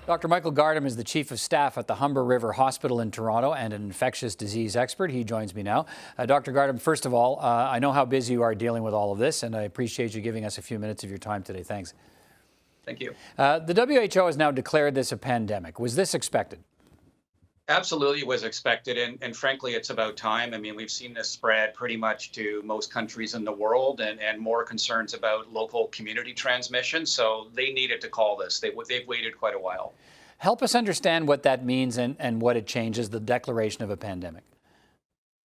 Dr. Michael Gardam is the Chief of Staff at the Humber River Hospital in Toronto and an infectious disease expert. He joins me now. Dr. Gardam, first of all, I know how busy you are dealing with all of this, and I appreciate you giving us a few minutes of your time today. Thanks. Thank you. The WHO has now declared this a pandemic. Was this expected? Absolutely was expected. And frankly, it's about time. I mean, we've seen this spread pretty much to most countries in the world and more concerns about local community transmission. So they needed to call this. They've waited quite a while. Help us understand what that means and what it changes, the declaration of a pandemic.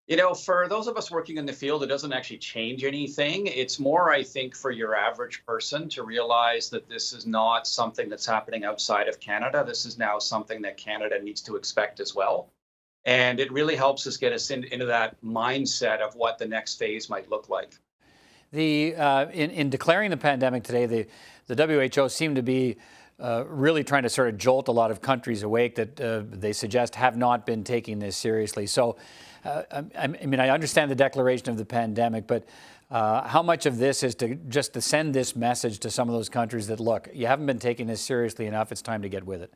You know, for those of us working in the field, it doesn't actually change anything. It's more, I think, for your average person to realize that this is not something that's happening outside of Canada. This is now something that Canada needs to expect as well. And it really helps us get us into that mindset of what the next phase might look like. In declaring the pandemic today, the WHO seemed to be really trying to sort of jolt a lot of countries awake that they suggest have not been taking this seriously. So, I mean, I understand the declaration of the pandemic, but how much of this is to send this message to some of those countries that, look, you haven't been taking this seriously enough, it's time to get with it?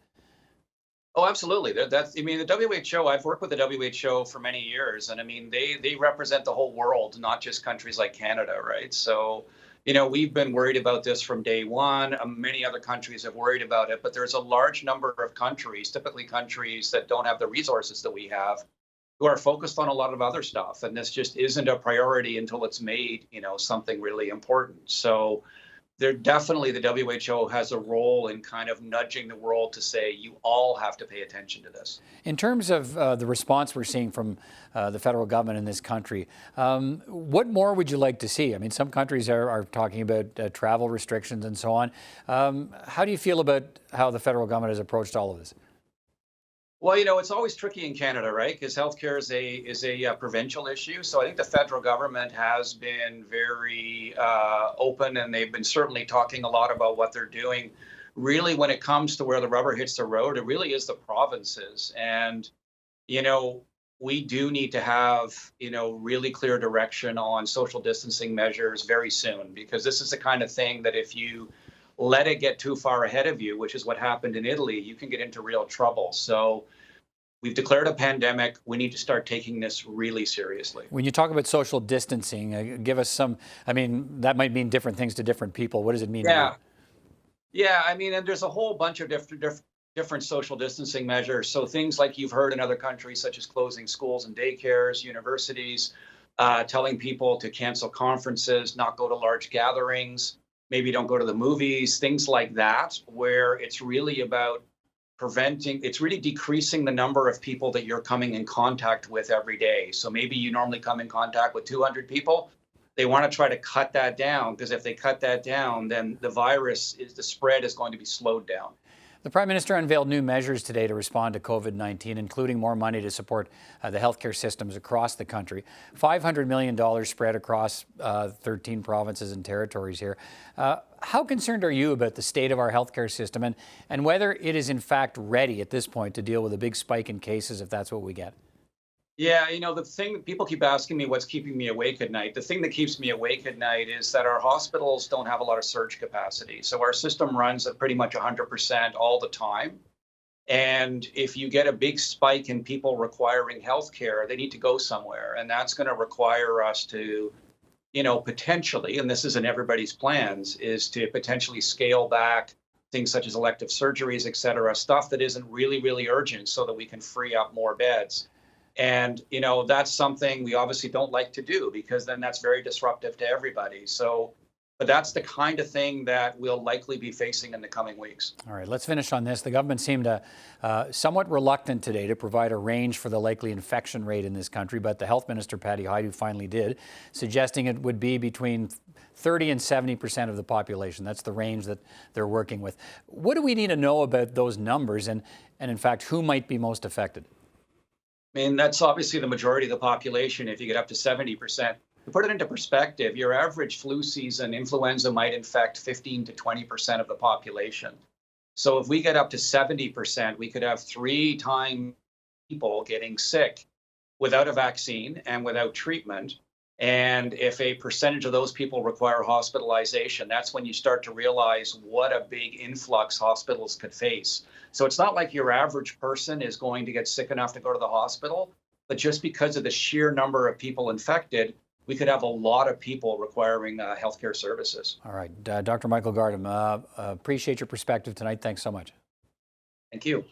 Oh, absolutely. I mean, the WHO, I've worked with the WHO for many years, and I mean, they represent the whole world, not just countries like Canada, right? So, you know, we've been worried about this from day one. Many other countries have worried about it, but there's a large number of countries, typically countries that don't have the resources that we have, who are focused on a lot of other stuff. And this just isn't a priority until it's made, you know, something really important. So there definitely, the WHO has a role in kind of nudging the world to say, you all have to pay attention to this. In terms of the response we're seeing from the federal government in this country, what more would you like to see? I mean, some countries are talking about travel restrictions and so on. How do you feel about how the federal government has approached all of this? Well, you know, it's always tricky in Canada, right? Because healthcare is a provincial issue. So I think the federal government has been very open, and they've been certainly talking a lot about what they're doing. Really, when it comes to where the rubber hits the road, it really is the provinces. And, you know, we do need to have, you know, really clear direction on social distancing measures very soon, because this is the kind of thing that if you let it get too far ahead of you, which is what happened in Italy, you can get into real trouble. So we've declared a pandemic. We need to start taking this really seriously. When you talk about social distancing, give us some, I mean, that might mean different things to different people. What does it mean to you? Yeah, I mean, and there's a whole bunch of different social distancing measures. So things like you've heard in other countries, such as closing schools and daycares, universities, telling people to cancel conferences, not go to large gatherings, maybe don't go to the movies, things like that, where it's really about it's really decreasing the number of people that you're coming in contact with every day. So maybe you normally come in contact with 200 people. They want to try to cut that down, because if they cut that down, then the spread is going to be slowed down. The Prime Minister unveiled new measures today to respond to COVID-19, including more money to support the healthcare systems across the country. $500 million spread across 13 provinces and territories here. How concerned are you about the state of our healthcare system and whether it is in fact ready at this point to deal with a big spike in cases if that's what we get? Yeah, you know, the thing people keep asking me what's keeping me awake at night. The thing that keeps me awake at night is that our hospitals don't have a lot of surge capacity. So our system runs at pretty much 100% all the time. And if you get a big spike in people requiring healthcare, they need to go somewhere. And that's going to require us to, you know, potentially, and this isn't everybody's plans, is to potentially scale back things such as elective surgeries, et cetera, stuff that isn't really, really urgent, so that we can free up more beds. And, you know, that's something we obviously don't like to do, because then that's very disruptive to everybody. So, but that's the kind of thing that we'll likely be facing in the coming weeks. All right, let's finish on this. The government seemed somewhat reluctant today to provide a range for the likely infection rate in this country, but the Health Minister, Patty Hajdu, finally did, suggesting it would be between 30 and 70% of the population. That's the range that they're working with. What do we need to know about those numbers and in fact, who might be most affected? I mean, that's obviously the majority of the population if you get up to 70%. To put it into perspective, your average flu season, influenza might infect 15 to 20% of the population. So if we get up to 70%, we could have 3 times people getting sick without a vaccine and without treatment. And if a percentage of those people require hospitalization, that's when you start to realize what a big influx hospitals could face. So it's not like your average person is going to get sick enough to go to the hospital, but just because of the sheer number of people infected, we could have a lot of people requiring healthcare services. All right, Dr. Michael Gardam, appreciate your perspective tonight. Thanks so much. Thank you.